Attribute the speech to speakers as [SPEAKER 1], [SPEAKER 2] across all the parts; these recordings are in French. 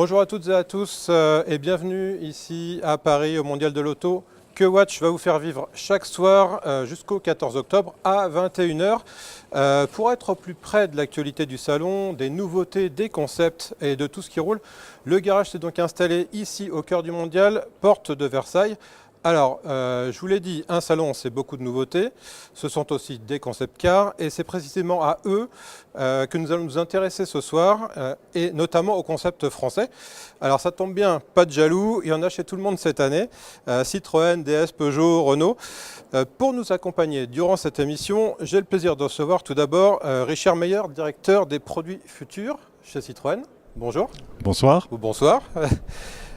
[SPEAKER 1] Bonjour à toutes et à tous et bienvenue ici à Paris au Mondial de l'Auto que Watch va vous faire vivre chaque soir jusqu'au 14 octobre à 21 h. Pour être au plus près de l'actualité du salon, des nouveautés, des concepts et de tout ce qui roule, le garage s'est donc installé ici au cœur du Mondial, porte de Versailles. Alors, je vous l'ai dit, un salon, c'est beaucoup de nouveautés. Ce sont aussi des concept cars et c'est précisément à eux que nous allons nous intéresser ce soir et notamment au concept français. Alors, ça tombe bien, pas de jaloux, il y en a chez tout le monde cette année. Citroën, DS, Peugeot, Renault. Pour nous accompagner durant cette émission, j'ai le plaisir de recevoir tout d'abord Richard Meyer, directeur des produits futurs chez Citroën. Bonjour.
[SPEAKER 2] Bonsoir.
[SPEAKER 1] Ou bonsoir.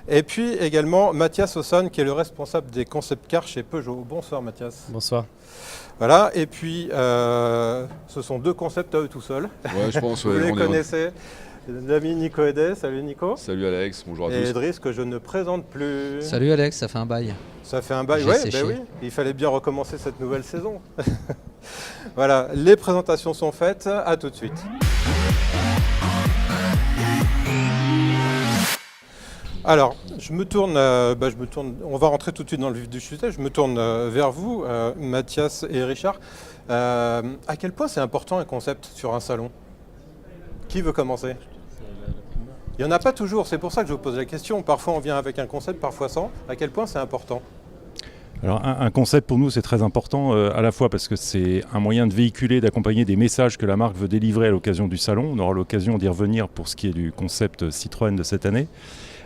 [SPEAKER 1] Et puis également Mathias Ossan qui est le responsable des concept cars chez Peugeot. Bonsoir Mathias.
[SPEAKER 3] Bonsoir.
[SPEAKER 1] Voilà, et puis ce sont deux concepts à eux tout seuls.
[SPEAKER 4] Ouais, je pense.
[SPEAKER 1] Vous les connaissez. L'ami Nico Edet, salut Nico.
[SPEAKER 4] Salut Alex, bonjour à tous.
[SPEAKER 1] Et Idriss que je ne présente plus.
[SPEAKER 3] Salut Alex, ça fait un bail.
[SPEAKER 1] Ça fait un bail,
[SPEAKER 3] J'ai
[SPEAKER 1] ouais,
[SPEAKER 3] séché.
[SPEAKER 1] ben oui, il fallait bien recommencer cette nouvelle saison. Voilà, les présentations sont faites, à tout de suite. Alors, je me tourne, on va rentrer tout de suite dans le vif du sujet, je me tourne vers vous, Mathias et Richard. À quel point c'est important un concept sur un salon? Qui veut commencer? Il n'y en a pas toujours, c'est pour ça que je vous pose la question. Parfois on vient avec un concept, parfois sans. À quel point c'est important?
[SPEAKER 2] Alors un concept pour nous c'est très important à la fois parce que c'est un moyen de véhiculer, d'accompagner des messages que la marque veut délivrer à l'occasion du salon. On aura l'occasion d'y revenir pour ce qui est du concept Citroën de cette année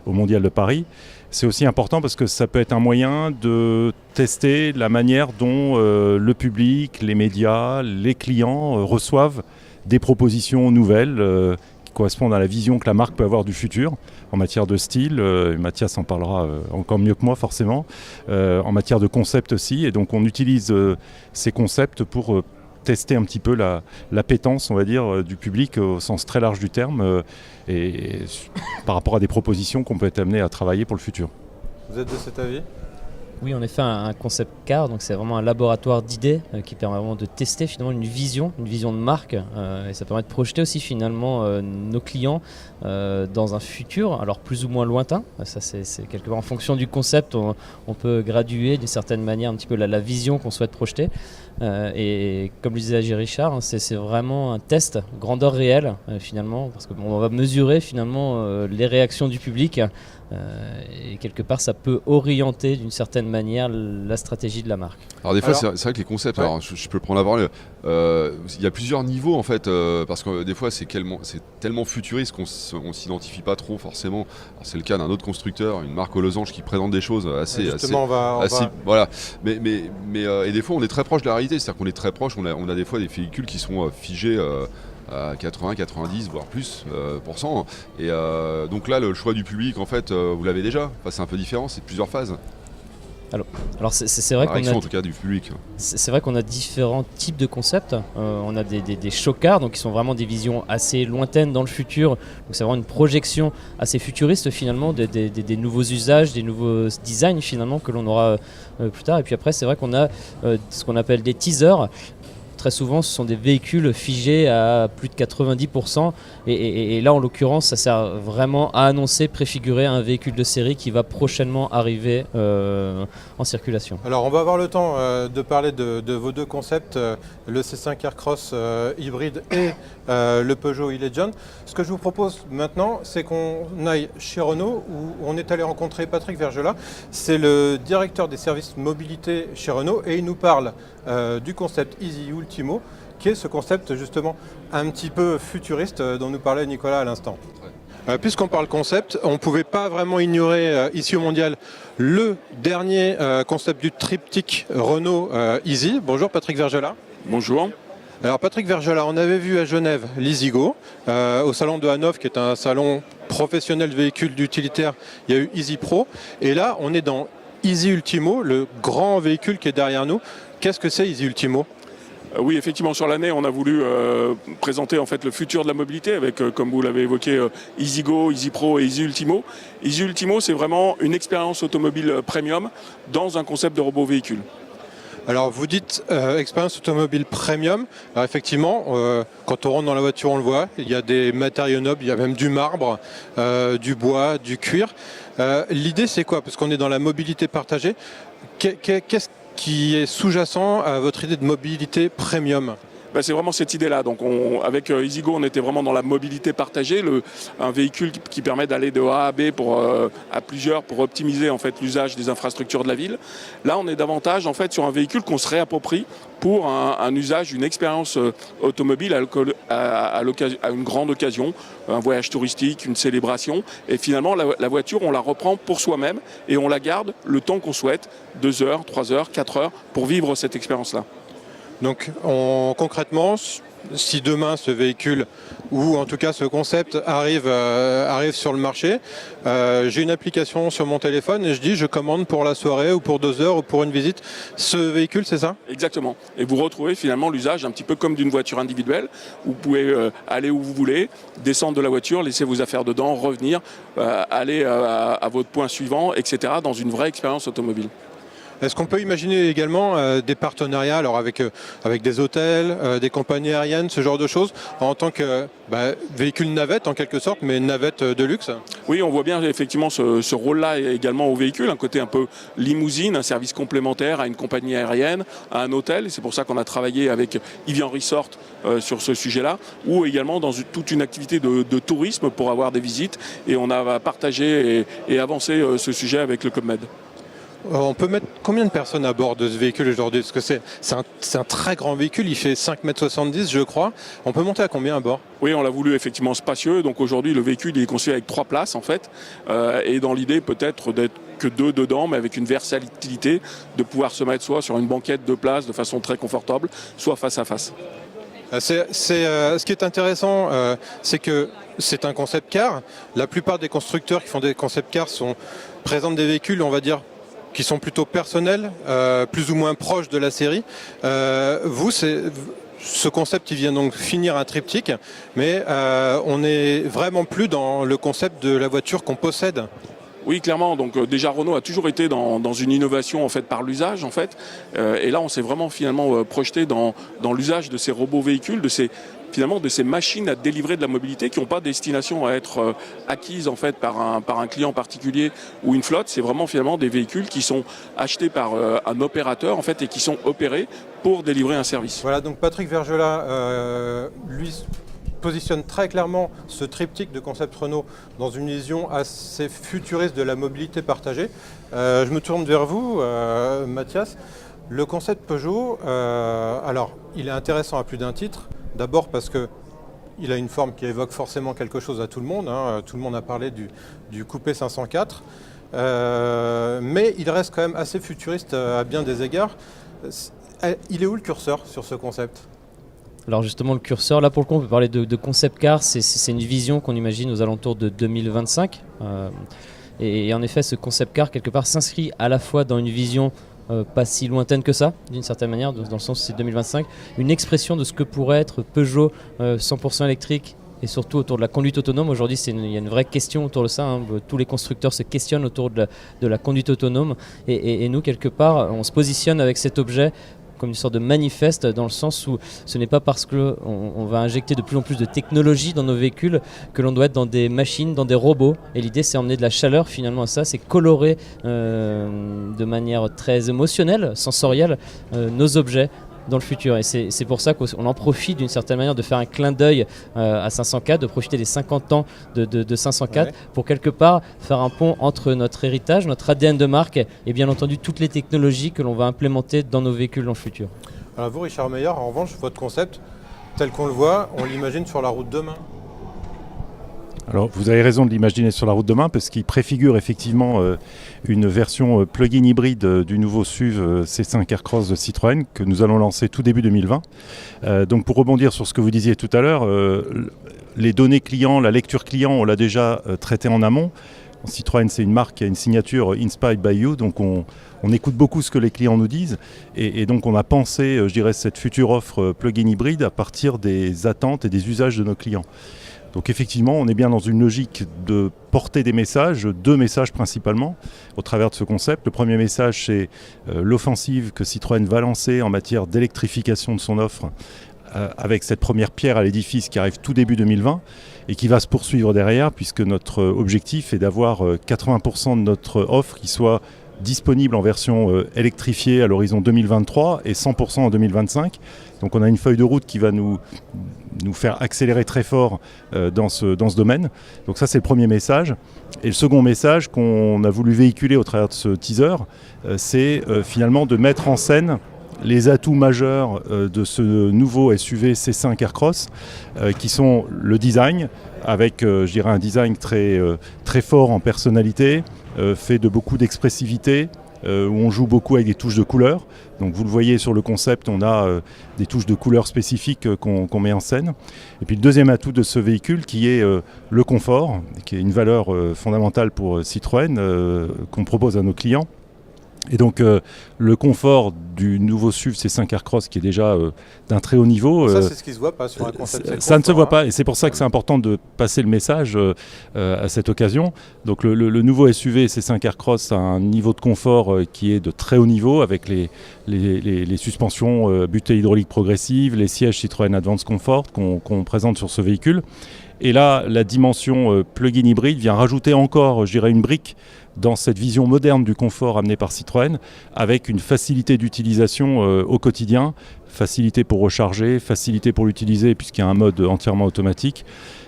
[SPEAKER 2] au Mondial de Paris. C'est aussi important parce que ça peut être un moyen de tester la manière dont le public, les médias, les clients reçoivent des propositions nouvelles qui correspondent à la vision que la marque peut avoir du futur en matière de style. Mathias en parlera encore mieux que moi forcément, en matière de concept aussi. Et donc on utilise ces concepts pour tester un petit peu l'appétence, on va dire, du public au sens très large du terme et par rapport à des propositions qu'on peut être amené à travailler pour le futur.
[SPEAKER 1] Vous êtes de cet avis?
[SPEAKER 3] Oui, on est fait un concept car, donc c'est vraiment un laboratoire d'idées qui permet vraiment de tester finalement une vision de marque et ça permet de projeter aussi finalement nos clients dans un futur, alors plus ou moins lointain. Ça c'est quelque part en fonction du concept, on peut graduer d'une certaine manière un petit peu la vision qu'on souhaite projeter. Et comme le disait Richard, c'est vraiment un test grandeur réelle finalement, parce qu'on va mesurer finalement les réactions du public et quelque part ça peut orienter d'une certaine manière la stratégie de la marque.
[SPEAKER 4] Alors des fois c'est vrai que les concepts, ouais. Alors, je peux prendre la parole, il y a plusieurs niveaux en fait, parce que des fois c'est tellement futuriste qu'on ne s'identifie pas trop forcément. C'est le cas d'un autre constructeur, une marque aux losanges qui présente des choses assez... Voilà. Mais et des fois on est très proche de la réalité, c'est-à-dire qu'on est très proche, on a des fois des véhicules qui sont figés à 80, 90 voire plus %. Et donc là le choix du public en fait vous l'avez déjà, enfin, c'est un peu différent, c'est plusieurs phases.
[SPEAKER 3] Alors c'est vrai qu'on a,
[SPEAKER 4] en tout cas du public.
[SPEAKER 3] C'est vrai qu'on a différents types de concepts. On a des show-cars, donc qui sont vraiment des visions assez lointaines dans le futur. Donc c'est vraiment une projection assez futuriste finalement des nouveaux usages, des nouveaux designs finalement que l'on aura plus tard. Et puis après c'est vrai qu'on a ce qu'on appelle des teasers. Très souvent, ce sont des véhicules figés à plus de 90%. Et là, en l'occurrence, ça sert vraiment à annoncer, préfigurer un véhicule de série qui va prochainement arriver en circulation.
[SPEAKER 1] Alors, on va avoir le temps de parler de vos deux concepts, le C5 Aircross hybride et le Peugeot e-Legend. Ce que je vous propose maintenant, c'est qu'on aille chez Renault, où on est allé rencontrer Patrick Vergelat. C'est le directeur des services mobilité chez Renault et il nous parle du concept Easy Ultimo, qui est ce concept justement un petit peu futuriste dont nous parlait Nicolas à l'instant. Puisqu'on parle concept, on ne pouvait pas vraiment ignorer ici au Mondial le dernier concept du triptyque Renault Easy. Bonjour Patrick Vergelat.
[SPEAKER 5] Bonjour.
[SPEAKER 1] Alors Patrick Vergelat, on avait vu à Genève l'Easygo, au salon de Hanovre qui est un salon professionnel de véhicules d'utilitaire, il y a eu Easy Pro et là on est dans Easy Ultimo, le grand véhicule qui est derrière nous. Qu'est-ce que c'est Easy Ultimo ?
[SPEAKER 5] Oui, effectivement, sur l'année, on a voulu présenter en fait le futur de la mobilité avec, comme vous l'avez évoqué, EasyGo, Easy Pro et Easy Ultimo. Easy Ultimo, c'est vraiment une expérience automobile premium dans un concept de robot véhicule.
[SPEAKER 1] Alors vous dites expérience automobile premium. Alors effectivement, quand on rentre dans la voiture, on le voit, il y a des matériaux nobles, il y a même du marbre, du bois, du cuir. L'idée c'est quoi? Parce qu'on est dans la mobilité partagée. Qu'est-ce qui est sous-jacent à votre idée de mobilité premium?
[SPEAKER 5] C'est vraiment cette idée-là. Donc avec Easygo, on était vraiment dans la mobilité partagée, un véhicule qui permet d'aller de A à B à plusieurs pour optimiser en fait l'usage des infrastructures de la ville. Là, on est davantage en fait sur un véhicule qu'on se réapproprie pour un usage, une expérience automobile à une grande occasion, un voyage touristique, une célébration. Et finalement, la voiture, on la reprend pour soi-même et on la garde le temps qu'on souhaite, 2 heures, 3 heures, 4 heures, pour vivre cette expérience-là.
[SPEAKER 1] Donc concrètement, si demain ce véhicule ou en tout cas ce concept arrive sur le marché, j'ai une application sur mon téléphone et je dis je commande pour la soirée ou pour 2 heures ou pour une visite ce véhicule, c'est ça?
[SPEAKER 5] Exactement. Et vous retrouvez finalement l'usage un petit peu comme d'une voiture individuelle. Vous pouvez aller où vous voulez, descendre de la voiture, laisser vos affaires dedans, revenir, aller à votre point suivant, etc. dans une vraie expérience automobile.
[SPEAKER 1] Est-ce qu'on peut imaginer également des partenariats alors avec des hôtels, des compagnies aériennes, ce genre de choses, en tant que véhicule navette en quelque sorte, mais navette de luxe?
[SPEAKER 5] Oui, on voit bien effectivement ce rôle-là également au véhicule, un côté un peu limousine, un service complémentaire à une compagnie aérienne, à un hôtel. C'est pour ça qu'on a travaillé avec Evian Resort sur ce sujet-là, ou également dans toute une activité de tourisme pour avoir des visites. Et on a partagé et avancé ce sujet avec le Club Med.
[SPEAKER 1] On peut mettre combien de personnes à bord de ce véhicule aujourd'hui? Parce que c'est un très grand véhicule, il fait 5,70 m je crois. On peut monter à combien à bord?
[SPEAKER 5] Oui, on l'a voulu effectivement spacieux. Donc aujourd'hui, le véhicule il est conçu avec 3 places en fait. Et dans l'idée peut-être d'être que 2 dedans, mais avec une versatilité de pouvoir se mettre soit sur une banquette 2 places de façon très confortable, soit face à face.
[SPEAKER 1] Ce qui est intéressant, c'est que c'est un concept car. La plupart des constructeurs qui font des concept cars présentent des véhicules, on va dire, qui sont plutôt personnels, plus ou moins proches de la série. Ce concept il vient donc finir un triptyque, mais on n'est vraiment plus dans le concept de la voiture qu'on possède.
[SPEAKER 5] Oui, clairement. Donc déjà Renault a toujours été dans une innovation en fait par l'usage en fait. Et là, on s'est vraiment finalement projeté dans l'usage de ces robots véhicules, de ces machines à délivrer de la mobilité qui n'ont pas destination à être acquises en fait par un client particulier ou une flotte. C'est vraiment finalement des véhicules qui sont achetés par un opérateur en fait et qui sont opérés pour délivrer un service.
[SPEAKER 1] Voilà, donc Patrick Vergelat, lui, positionne très clairement ce triptyque de concept Renault dans une vision assez futuriste de la mobilité partagée. Je me tourne vers vous, Mathias. Le concept Peugeot, alors il est intéressant à plus d'un titre. D'abord parce qu'il a une forme qui évoque forcément quelque chose à tout le monde. Tout le monde a parlé du coupé 504. Mais il reste quand même assez futuriste à bien des égards. Il est où le curseur sur ce concept ?
[SPEAKER 3] Alors justement, le curseur, là pour le coup, on peut parler de concept car, c'est une vision qu'on imagine aux alentours de 2025. Et en effet, ce concept car, quelque part, s'inscrit à la fois dans une vision pas si lointaine que ça, d'une certaine manière, dans le sens où c'est 2025, une expression de ce que pourrait être Peugeot 100% électrique, et surtout autour de la conduite autonome. Aujourd'hui, il y a une vraie question autour de ça. Tous les constructeurs se questionnent autour de la conduite autonome. Et nous, quelque part, on se positionne avec cet objet comme une sorte de manifeste, dans le sens où ce n'est pas parce qu'on va injecter de plus en plus de technologie dans nos véhicules que l'on doit être dans des machines, dans des robots. Et l'idée, c'est emmener de la chaleur finalement à ça, c'est colorer de manière très émotionnelle, sensorielle, nos objets dans le futur. Et c'est pour ça qu'on en profite d'une certaine manière de faire un clin d'œil à 504, de profiter des 50 ans de 504 pour quelque part faire un pont entre notre héritage, notre ADN de marque et bien entendu toutes les technologies que l'on va implémenter dans nos véhicules dans le futur.
[SPEAKER 1] Alors vous, Richard Meyer, en revanche, votre concept, tel qu'on le voit, on l'imagine sur la route demain.
[SPEAKER 2] Alors, vous avez raison de l'imaginer sur la route demain parce qu'il préfigure effectivement une version plug-in hybride du nouveau SUV C5 Aircross de Citroën que nous allons lancer tout début 2020. Donc, pour rebondir sur ce que vous disiez tout à l'heure, les données clients, la lecture client, on l'a déjà traité en amont. Citroën, c'est une marque qui a une signature Inspired by You, donc on écoute beaucoup ce que les clients nous disent et donc on a pensé, je dirais, cette future offre plug-in hybride à partir des attentes et des usages de nos clients. Donc effectivement, on est bien dans une logique de porter des messages, 2 messages principalement, au travers de ce concept. Le premier message, c'est l'offensive que Citroën va lancer en matière d'électrification de son offre, avec cette première pierre à l'édifice qui arrive tout début 2020 et qui va se poursuivre derrière, puisque notre objectif est d'avoir 80% de notre offre qui soit disponible en version électrifiée à l'horizon 2023 et 100% en 2025. Donc on a une feuille de route qui va nous faire accélérer très fort dans ce domaine. Donc ça, c'est le premier message. Et le second message qu'on a voulu véhiculer au travers de ce teaser, c'est finalement de mettre en scène les atouts majeurs de ce nouveau SUV C5 Aircross, qui sont le design, avec je dirais un design très fort en personnalité, fait de beaucoup d'expressivité, où on joue beaucoup avec des touches de couleurs. Donc vous le voyez sur le concept, on a des touches de couleurs spécifiques qu'on met en scène. Et puis le deuxième atout de ce véhicule qui est le confort, qui est une valeur fondamentale pour Citroën, qu'on propose à nos clients. Et donc le confort du nouveau SUV C5 Aircross qui est déjà d'un très haut niveau.
[SPEAKER 1] Ça, c'est ce qui se voit pas sur un concept.
[SPEAKER 2] Ça ne se voit pas, et c'est pour ça que c'est important de passer le message à cette occasion. Donc le nouveau SUV C5 Aircross a un niveau de confort qui est de très haut niveau, avec les suspensions butée hydraulique progressive, les sièges Citroën Advance Comfort qu'on présente sur ce véhicule. Et là, la dimension plug-in hybride vient rajouter encore, je dirais, une brique dans cette vision moderne du confort amenée par Citroën, avec une facilité d'utilisation au quotidien, facilité pour recharger, facilité pour l'utiliser puisqu'il y a un mode entièrement automatique,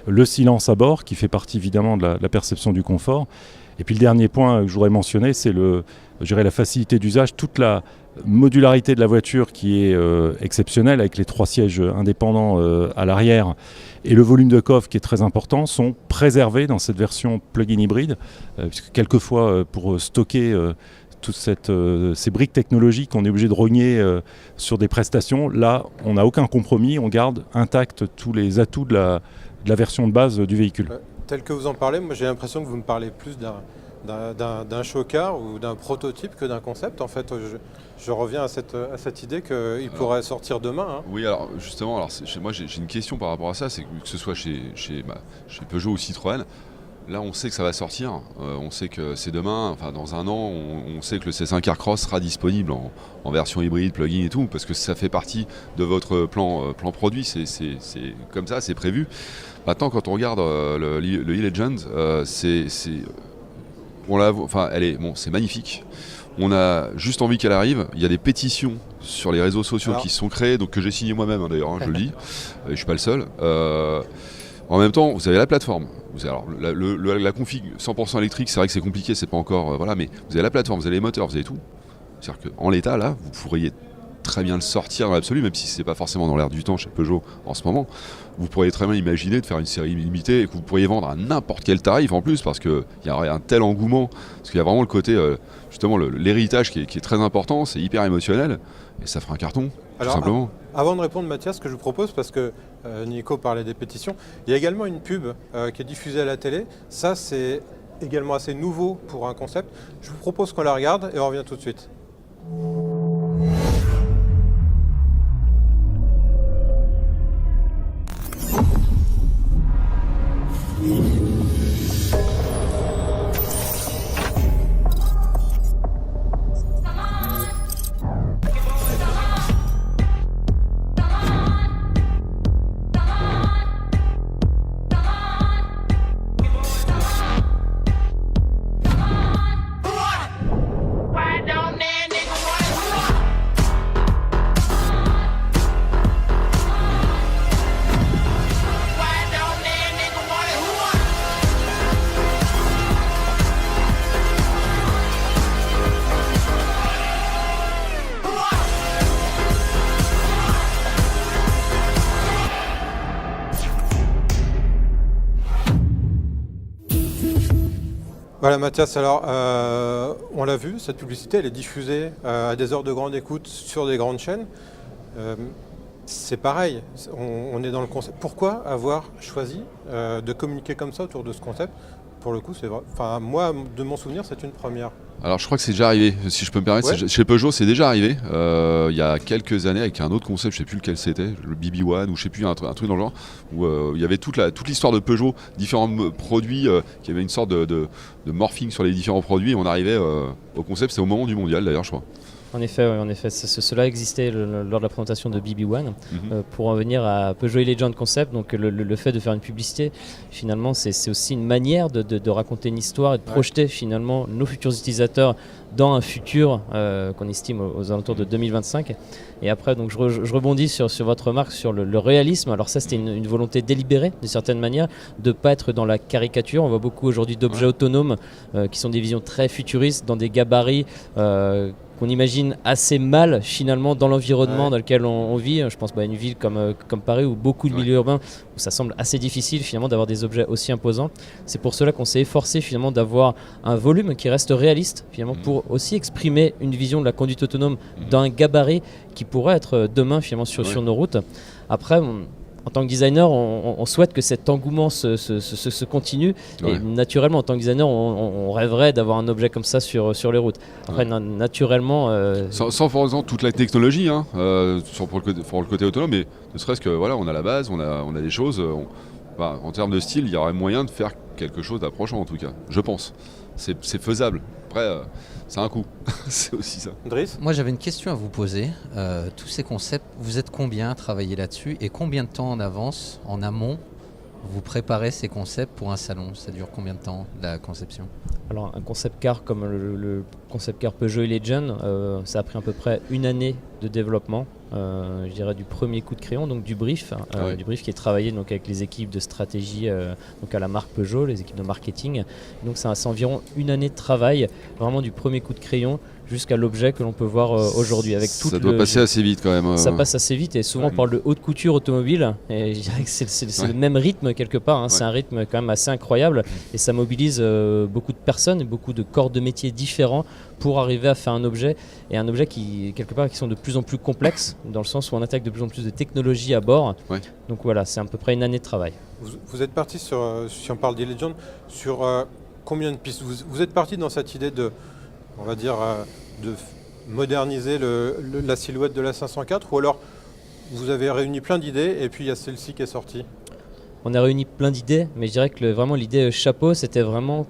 [SPEAKER 2] le silence à bord qui fait partie évidemment de la perception du confort. Et puis le dernier point que je voudrais mentionner, c'est la facilité d'usage, toute la modularité de la voiture qui est exceptionnelle, avec les 3 sièges indépendants à l'arrière et le volume de coffre qui est très important, sont préservés dans cette version plug-in hybride, puisque quelquefois pour stocker toutes ces briques technologiques, on est obligé de rogner sur des prestations. Là, on n'a aucun compromis, on garde intact tous les atouts de la version de base du véhicule.
[SPEAKER 1] Tel que vous en parlez, moi j'ai l'impression que vous me parlez plus d'un show-car ou d'un prototype que d'un concept. En fait, je reviens à cette idée qu'il pourrait sortir demain. Hein.
[SPEAKER 4] Oui, alors justement, moi j'ai une question par rapport à ça, c'est que ce soit chez Peugeot ou Citroën, là on sait que ça va sortir, on sait que c'est demain, enfin dans un an, on sait que le C5 Aircross sera disponible en version hybride, plug-in et tout, parce que ça fait partie de votre plan produit, c'est comme ça, c'est prévu. Maintenant, quand on regarde le e-Legend, c'est magnifique. On a juste envie qu'elle arrive. Il y a des pétitions sur les réseaux sociaux qui se sont créées, donc que j'ai signé moi-même d'ailleurs, je le dis. Je ne suis pas le seul. En même temps, vous avez la plateforme. La config 100% électrique, c'est vrai que c'est compliqué, c'est pas encore. Mais vous avez la plateforme, vous avez les moteurs, vous avez tout. C'est-à-dire qu'en l'état, là, vous pourriez très bien le sortir dans l'absolu, même si c'est pas forcément dans l'air du temps chez Peugeot en ce moment. Vous pourriez très bien imaginer de faire une série limitée et que vous pourriez vendre à n'importe quel tarif en plus, parce qu'il y aurait un tel engouement, parce qu'il y a vraiment le côté, justement, l'héritage qui est très important, c'est hyper émotionnel, et ça fera un carton, tout simplement.
[SPEAKER 1] Avant de répondre, Mathias, ce que je vous propose, parce que Nico parlait des pétitions, il y a également une pub qui est diffusée à la télé. Ça, c'est également assez nouveau pour un concept. Je vous propose qu'on la regarde et on revient tout de suite. Voilà Mathias, alors on l'a vu, cette publicité elle est diffusée à des heures de grande écoute sur des grandes chaînes. C'est pareil, on est dans le concept. Pourquoi avoir choisi de communiquer comme ça autour de ce concept? Pour le coup, c'est vrai. Enfin, moi, de mon souvenir, c'est une première.
[SPEAKER 4] Alors je crois que c'est déjà arrivé, si je peux me permettre.
[SPEAKER 1] Ouais.
[SPEAKER 4] Chez Peugeot, c'est déjà arrivé. Il y a quelques années avec un autre concept, je sais plus lequel c'était, le BB1 ou je sais plus, un truc dans le genre, où il y avait toute l'histoire de Peugeot, différents produits, qui avait une sorte de morphing sur les différents produits. Et on arrivait au concept, c'est au moment du mondial d'ailleurs, je crois.
[SPEAKER 3] En effet, cela existait lors de la présentation de BB1. Pour en venir à Peugeot Legend Concept, donc le fait de faire une publicité, finalement, c'est aussi une manière de raconter une histoire et de projeter finalement nos futurs utilisateurs dans un futur qu'on estime aux alentours de 2025. Et après, donc, je rebondis sur votre remarque sur le réalisme. Alors ça, c'était une volonté délibérée, de certaine manière, de ne pas être dans la caricature. On voit beaucoup aujourd'hui d'objets autonomes qui sont des visions très futuristes, dans des gabarits qu'on imagine assez mal finalement dans l'environnement dans lequel on vit. Je pense à une ville comme Paris ou beaucoup de milieux urbains où ça semble assez difficile finalement d'avoir des objets aussi imposants. C'est pour cela qu'on s'est efforcé finalement d'avoir un volume qui reste réaliste finalement pour aussi exprimer une vision de la conduite autonome d'un gabarit qui pourrait être demain finalement sur nos routes. Après, en tant que designer, on souhaite que cet engouement se continue. Et naturellement, en tant que designer, on rêverait d'avoir un objet comme ça sur les routes. Après, naturellement...
[SPEAKER 4] Sans forcément toute la technologie, pour le côté autonome, mais ne serait-ce que voilà, on a la base, on a des choses. En termes de style, il y aurait moyen de faire quelque chose d'approchant en tout cas, je pense. C'est faisable. Après, c'est un coût. C'est aussi ça.
[SPEAKER 1] Driss ?
[SPEAKER 6] Moi, j'avais une question à vous poser. Tous ces concepts, vous êtes combien à travailler là-dessus et combien de temps en avance, en amont, vous préparez ces concepts pour un salon? Ça dure combien de temps, la conception?
[SPEAKER 3] Alors, un concept car comme le concept car Peugeot Legend, ça a pris à peu près une année de développement, je dirais du premier coup de crayon, donc du brief qui est travaillé donc, avec les équipes de stratégie donc à la marque Peugeot, les équipes de marketing. Donc c'est environ une année de travail, vraiment du premier coup de crayon jusqu'à l'objet que l'on peut voir aujourd'hui.
[SPEAKER 4] Ça doit passer assez vite quand même.
[SPEAKER 3] Ça passe assez vite et souvent on parle de haute couture automobile et je dirais que c'est le même rythme quelque part, c'est un rythme quand même assez incroyable et ça mobilise beaucoup de personnes et beaucoup de corps de métiers différents pour arriver à faire un objet qui quelque part qui sont de plus en plus complexes dans le sens où on attaque de plus en plus de technologies à bord. Donc voilà, c'est à peu près une année de travail.
[SPEAKER 1] Vous êtes parti sur, si on parle d'e-Legend, sur combien de pistes vous êtes parti dans cette idée de, on va dire, de moderniser la silhouette de la 504 ou alors vous avez réuni plein d'idées et puis il y a celle-ci qui est sortie?
[SPEAKER 3] On a réuni plein d'idées, mais je dirais que vraiment l'idée chapeau, c'était vraiment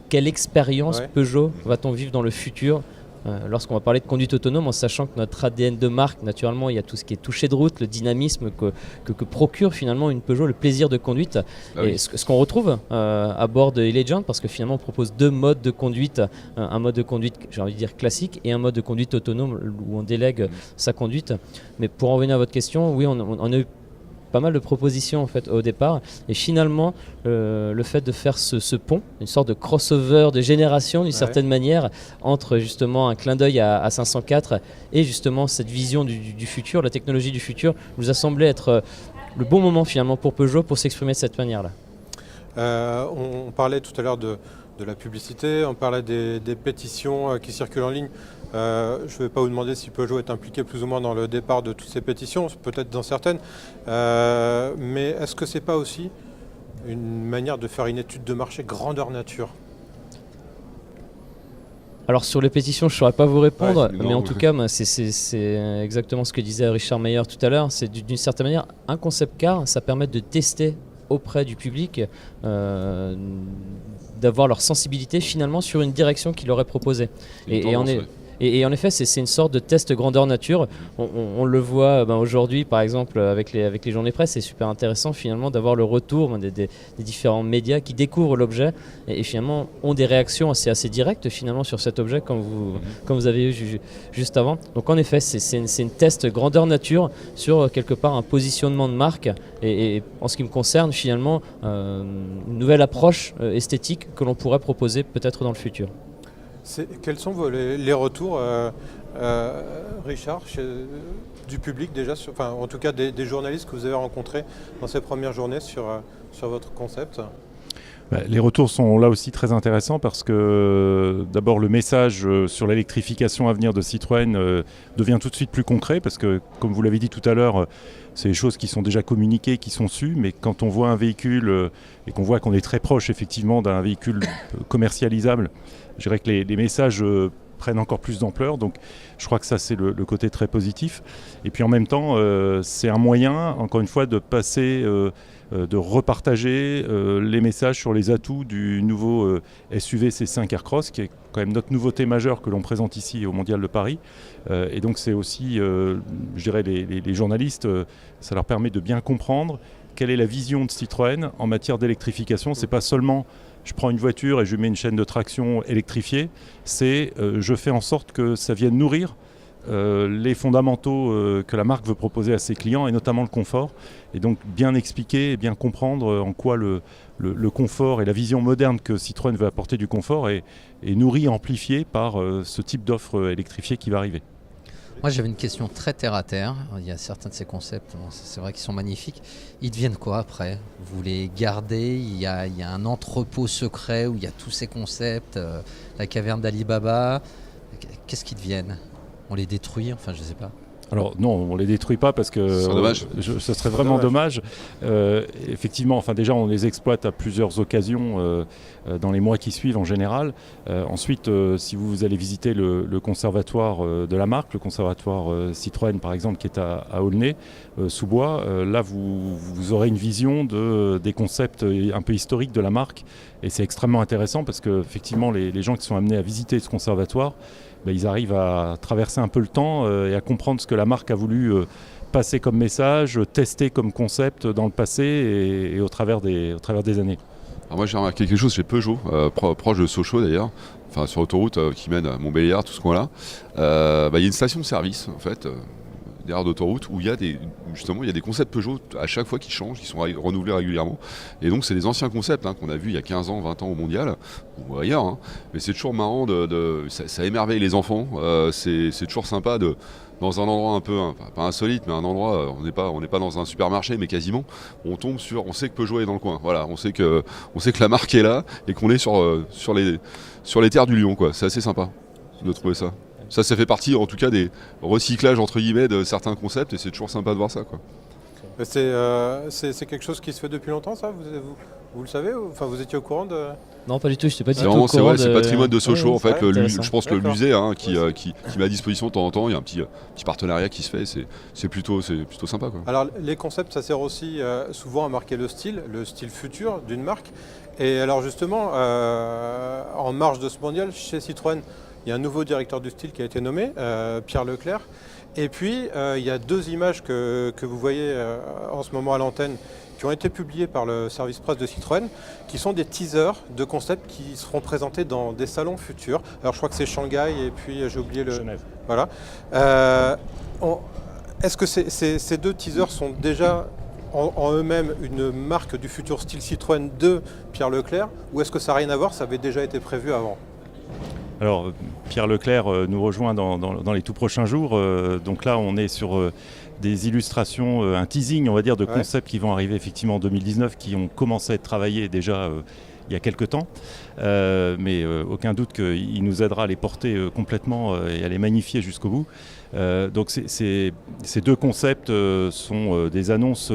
[SPEAKER 3] quelle expérience Peugeot va-t-on vivre dans le futur lorsqu'on va parler de conduite autonome, en sachant que notre ADN de marque, naturellement, il y a tout ce qui est touché de route, le dynamisme que procure finalement une Peugeot, le plaisir de conduite. Et ce qu'on retrouve à bord de e-Legend, parce que finalement on propose deux modes de conduite, un mode de conduite, j'ai envie de dire classique, et un mode de conduite autonome où on délègue sa conduite. Mais pour en revenir à votre question, oui, on a eu pas mal de propositions en fait au départ et finalement le fait de faire ce pont, une sorte de crossover de génération d'une certaine manière entre justement un clin d'œil à 504 et justement cette vision du futur, la technologie du futur nous a semblé être le bon moment finalement pour Peugeot pour s'exprimer de cette manière-là.
[SPEAKER 1] On parlait tout à l'heure de la publicité, on parlait des pétitions qui circulent en ligne. Je ne vais pas vous demander si Peugeot est impliqué plus ou moins dans le départ de toutes ces pétitions, peut-être dans certaines, mais est-ce que ce n'est pas aussi une manière de faire une étude de marché grandeur nature?
[SPEAKER 3] Alors sur les pétitions, je ne saurais pas vous répondre, mais en tout cas, c'est exactement ce que disait Richard Meyer tout à l'heure. C'est d'une certaine manière, un concept car, ça permet de tester auprès du public, d'avoir leur sensibilité finalement sur une direction qu'il aurait proposée. Et en effet, c'est une sorte de test grandeur nature. On le voit aujourd'hui, par exemple, avec les journées presse, c'est super intéressant finalement d'avoir le retour des différents médias qui découvrent l'objet et finalement ont des réactions assez directes finalement sur cet objet comme vous avez eu juste avant. Donc en effet, c'est une test grandeur nature sur quelque part un positionnement de marque et en ce qui me concerne finalement une nouvelle approche esthétique que l'on pourrait proposer peut-être dans le futur.
[SPEAKER 1] Quels sont les retours, Richard, du public déjà, en tout cas des journalistes que vous avez rencontrés dans ces premières journées sur votre concept?
[SPEAKER 2] Les retours sont là aussi très intéressants parce que d'abord le message sur l'électrification à venir de Citroën devient tout de suite plus concret parce que comme vous l'avez dit tout à l'heure, c'est des choses qui sont déjà communiquées, qui sont sues, mais quand on voit un véhicule et qu'on voit qu'on est très proche effectivement d'un véhicule commercialisable, je dirais que les messages prennent encore plus d'ampleur, donc je crois que ça c'est le côté très positif. Et puis en même temps, c'est un moyen, encore une fois, de passer, de repartager les messages sur les atouts du nouveau SUV C5 Aircross, qui est quand même notre nouveauté majeure que l'on présente ici au Mondial de Paris. Et donc c'est aussi, je dirais, les journalistes, ça leur permet de bien comprendre quelle est la vision de Citroën en matière d'électrification. C'est pas seulement je prends une voiture et je mets une chaîne de traction électrifiée, c'est je fais en sorte que ça vienne nourrir les fondamentaux que la marque veut proposer à ses clients et notamment le confort. Et donc bien expliquer et bien comprendre en quoi le confort et la vision moderne que Citroën veut apporter du confort est nourri, amplifié par ce type d'offre électrifiée qui va arriver.
[SPEAKER 6] Moi, j'avais une question très terre à terre. Il y a certains de ces concepts, c'est vrai qu'ils sont magnifiques. Ils deviennent quoi après? Vous les gardez? Il y a un entrepôt secret où il y a tous ces concepts, la caverne d'Ali Baba. Qu'est-ce qu'ils deviennent? On les détruit? Enfin, je ne sais pas.
[SPEAKER 2] Alors non, on ne les détruit pas parce que ce serait vraiment dommage. Effectivement, enfin, déjà on les exploite à plusieurs occasions dans les mois qui suivent en général. Ensuite, si vous allez visiter le conservatoire de la marque, le conservatoire Citroën par exemple qui est à Aulnay, sous bois, là vous aurez une vision des concepts un peu historiques de la marque et c'est extrêmement intéressant parce que effectivement les gens qui sont amenés à visiter ce conservatoire, ils arrivent à traverser un peu le temps et à comprendre ce que la marque a voulu passer comme message, tester comme concept dans le passé et au travers des années.
[SPEAKER 4] Alors moi j'ai remarqué quelque chose chez Peugeot, proche de Sochaux d'ailleurs, enfin sur l'autoroute qui mène à Montbéliard, tout ce coin-là. Il y a une station de service en fait, derrière d'autoroute où il y a des concepts Peugeot à chaque fois qui changent, qui sont renouvelés régulièrement. Et donc c'est des anciens concepts qu'on a vus il y a 15 ans, 20 ans au Mondial, ou ailleurs. Mais c'est toujours marrant, ça émerveille les enfants. C'est toujours sympa dans un endroit un peu, pas insolite, mais un endroit, on n'est pas dans un supermarché, mais quasiment, on sait que Peugeot est dans le coin. Voilà, on sait que la marque est là et qu'on est sur les terres du Lion, quoi. C'est assez sympa de trouver ça. Ça fait partie en tout cas des recyclages entre guillemets de certains concepts et c'est toujours sympa de voir ça, quoi.
[SPEAKER 1] C'est quelque chose qui se fait depuis longtemps, ça vous le savez? Enfin, vous étiez au courant de...
[SPEAKER 3] Non, pas du tout, je n'étais pas du tout au courant.
[SPEAKER 4] C'est vrai, c'est le patrimoine de Sochaux en fait. Je pense que le
[SPEAKER 1] D'accord.
[SPEAKER 4] musée qui met à disposition de temps en temps, il y a un petit partenariat qui se fait, c'est plutôt sympa, quoi.
[SPEAKER 1] Alors les concepts, ça sert aussi souvent à marquer le style futur d'une marque. Et alors justement, en marge de ce mondial, chez Citroën, il y a un nouveau directeur du style qui a été nommé, Pierre Leclerc. Et puis, il y a deux images que vous voyez en ce moment à l'antenne qui ont été publiées par le service presse de Citroën, qui sont des teasers de concepts qui seront présentés dans des salons futurs. Alors, je crois que c'est Shanghai et puis j'ai oublié le...
[SPEAKER 2] Genève.
[SPEAKER 1] Voilà. Est-ce que ces deux teasers sont déjà en eux-mêmes une marque du futur style Citroën de Pierre Leclerc, ou est-ce que ça n'a rien à voir, ça avait déjà été prévu avant?
[SPEAKER 2] Alors, Pierre Leclerc nous rejoint dans les tout prochains jours. Donc là, on est sur des illustrations, un teasing, on va dire, de concepts qui vont arriver effectivement en 2019, qui ont commencé à être travaillés déjà il y a quelques temps. Mais aucun doute qu'il nous aidera à les porter complètement et à les magnifier jusqu'au bout. Donc ces deux concepts sont des annonces,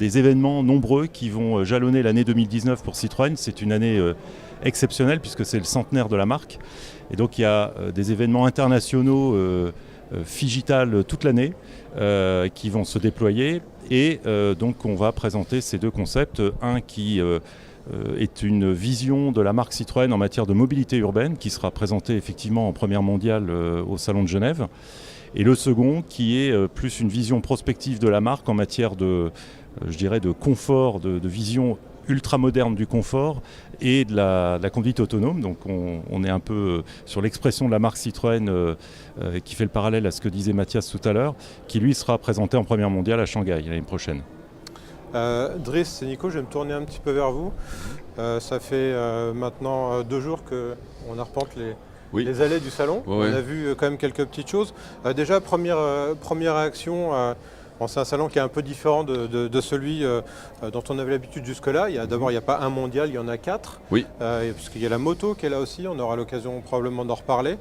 [SPEAKER 2] des événements nombreux qui vont jalonner l'année 2019 pour Citroën. C'est une année exceptionnelle puisque c'est le centenaire de la marque. Et donc il y a des événements internationaux Figital toute l'année qui vont se déployer. Et donc on va présenter ces deux concepts. Un qui est une vision de la marque Citroën en matière de mobilité urbaine qui sera présenté effectivement en première mondiale au Salon de Genève. Et le second qui est plus une vision prospective de la marque en matière de, je dirais, de confort, de vision ultra moderne du confort et de la conduite autonome. Donc on est un peu sur l'expression de la marque Citroën qui fait le parallèle à ce que disait Mathias tout à l'heure, qui lui sera présenté en première mondiale à Shanghai l'année prochaine.
[SPEAKER 1] Driss et Nico, je vais me tourner un petit peu vers vous. Ça fait maintenant 2 jours qu'on arpente les allées du salon. On a vu quand même quelques petites choses. Déjà, première réaction, Bon, c'est un salon qui est un peu différent de celui dont on avait l'habitude jusque-là. D'abord, il n'y a pas un mondial, il y en a 4.
[SPEAKER 4] Oui.
[SPEAKER 1] Parce qu'il y a la moto qui est là aussi, on aura l'occasion probablement d'en reparler.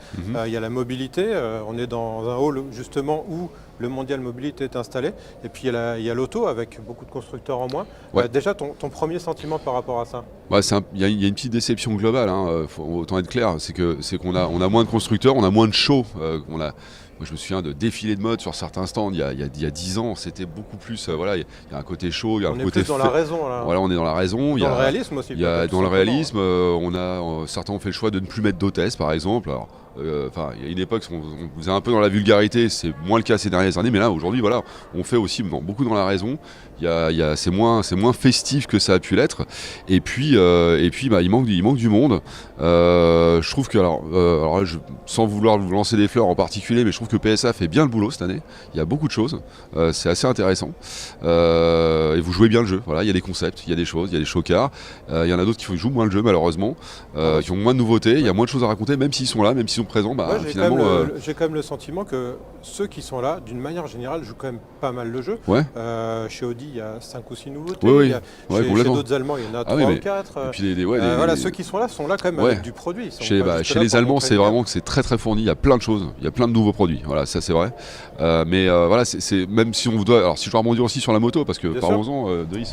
[SPEAKER 1] Il y a la mobilité, on est dans un hall justement où le mondial mobilité est installé. Et puis il y a l'auto avec beaucoup de constructeurs en moins.
[SPEAKER 4] Ouais.
[SPEAKER 1] Déjà, ton premier sentiment par rapport à ça?
[SPEAKER 4] Ouais, il y a une petite déception globale, hein, autant être clair, c'est qu'on a moins de constructeurs, on a moins de shows. Moi, je me souviens de défilés de mode sur certains stands il y a 10 ans, c'était beaucoup plus. Voilà, il y a un côté show, il y a un côté.
[SPEAKER 1] On est plus dans la raison là.
[SPEAKER 4] Voilà, on est dans la raison.
[SPEAKER 1] Dans le réalisme aussi.
[SPEAKER 4] Dans le réalisme, certains ont fait le choix de ne plus mettre d'hôtesse, par exemple. Alors, il y a une époque, on faisait un peu dans la vulgarité, c'est moins le cas ces dernières années, mais là aujourd'hui, voilà, on fait aussi beaucoup dans la raison. C'est moins festif que ça a pu l'être. Et puis, il manque du monde. Je trouve que, sans vouloir vous lancer des fleurs en particulier, mais je trouve que PSA fait bien le boulot cette année. Il y a beaucoup de choses, c'est assez intéressant. Et vous jouez bien le jeu. Voilà, il y a des concepts, il y a des choses, il y a des chocars. Il y en a d'autres qui jouent moins le jeu malheureusement, qui ont moins de nouveautés. Il y a moins de choses à raconter, même s'ils sont là, même s'ils sont présents. Finalement,
[SPEAKER 1] j'ai quand même le sentiment que ceux qui sont là, d'une manière générale, jouent quand même pas mal le jeu.
[SPEAKER 4] Ouais.
[SPEAKER 1] Chez Audi, il y a 5 ou 6 nouveautés.
[SPEAKER 4] Oui,
[SPEAKER 1] chez d'autres Allemands, il y en a 3 ou 4.
[SPEAKER 4] Et puis
[SPEAKER 1] ceux qui sont là quand même avec du produit.
[SPEAKER 4] Chez les Allemands, c'est vraiment que c'est très très fourni. Il y a plein de choses, il y a plein de nouveaux produits. Voilà, ça c'est vrai. C'est même si on doit. Alors si je dois rebondir aussi sur la moto, parce que parlons-en, Denis.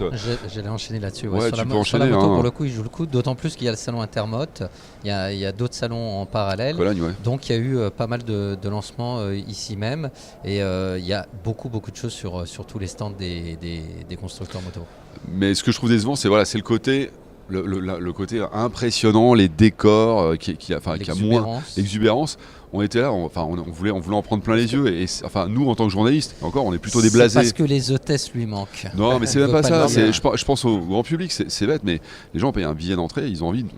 [SPEAKER 6] J'allais enchaîner là-dessus.
[SPEAKER 4] Ouais,
[SPEAKER 6] sur
[SPEAKER 4] tu peux
[SPEAKER 6] sur
[SPEAKER 4] enchaîner.
[SPEAKER 6] la moto, pour le coup, il joue le coup. D'autant plus qu'il y a le salon Intermote. Il y a d'autres salons en parallèle.
[SPEAKER 4] Cologne, ouais.
[SPEAKER 6] Donc il y a eu pas mal de lancements ici même. Et il y a beaucoup de choses sur tous les stands des constructeurs moto.
[SPEAKER 4] Mais ce que je trouve décevant, c'est le côté. Le côté impressionnant, les décors, qui a moins l'exubérance. On était là, on voulait en prendre plein les yeux. Et nous, en tant que journalistes, encore, on est plutôt déblasés.
[SPEAKER 6] Parce que les hôtesses lui manquent.
[SPEAKER 4] Non, mais c'est même pas ça. Je pense au grand public, c'est bête, mais les gens payent un billet d'entrée, ils ont envie de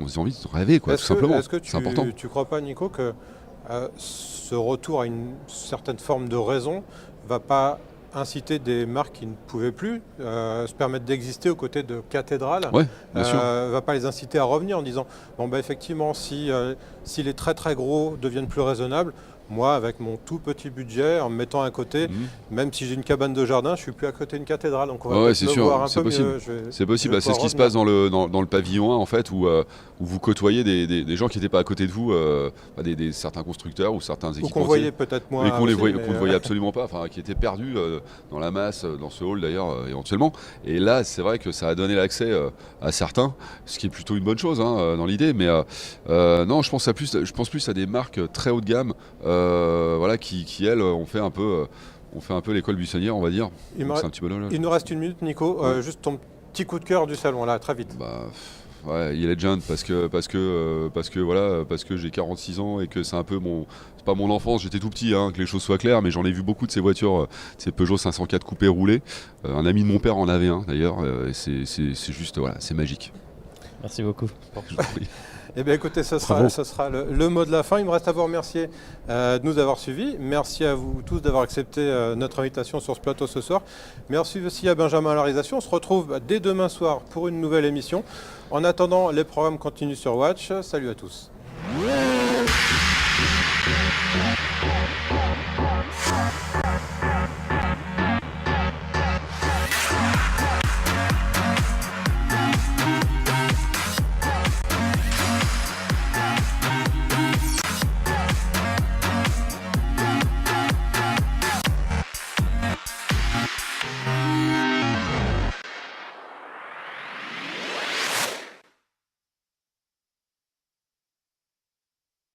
[SPEAKER 4] rêver, quoi, tout simplement.
[SPEAKER 1] Est-ce que
[SPEAKER 4] c'est important.
[SPEAKER 1] Tu crois pas, Nico, que ce retour à une certaine forme de raison va pas inciter des marques qui ne pouvaient plus se permettre d'exister aux côtés de cathédrales, va pas les inciter à revenir en disant effectivement si les très très gros deviennent plus raisonnables, moi avec mon tout petit budget, en me mettant à côté, même si j'ai une cabane de jardin, je suis plus à côté d'une cathédrale, donc on va
[SPEAKER 4] c'est sûr, c'est possible. C'est possible. C'est ce qui se passe dans le pavillon 1 en fait, où vous côtoyez des gens qui n'étaient pas à côté de vous, certains constructeurs ou certains équipementiers.
[SPEAKER 1] Ou qu'on voyait peut-être moins.
[SPEAKER 4] Et qu'on ne voyait absolument pas, qui étaient perdus dans la masse, dans ce hall d'ailleurs éventuellement. Et là, c'est vrai que ça a donné l'accès à certains, ce qui est plutôt une bonne chose dans l'idée. Mais non, je pense plus à des marques très haut de gamme, qui elles ont fait un peu l'école buissonnière, on va dire.
[SPEAKER 1] Il nous reste une minute, Nico. Juste ton petit coup de cœur du salon, là, très vite.
[SPEAKER 4] Il est Legend parce que j'ai 46 ans et que c'est un peu c'est pas mon enfance, j'étais tout petit, que les choses soient claires, mais j'en ai vu beaucoup de ces voitures, ces Peugeot 504 coupés roulés. Un ami de mon père en avait un d'ailleurs, et c'est juste, c'est magique.
[SPEAKER 3] Merci beaucoup.
[SPEAKER 1] Eh bien écoutez, ce sera le mot de la fin. Il me reste à vous remercier de nous avoir suivis. Merci à vous tous d'avoir accepté notre invitation sur ce plateau ce soir. Merci aussi à Benjamin à la réalisation. On se retrouve dès demain soir pour une nouvelle émission. En attendant, les programmes continuent sur Watch. Salut à tous.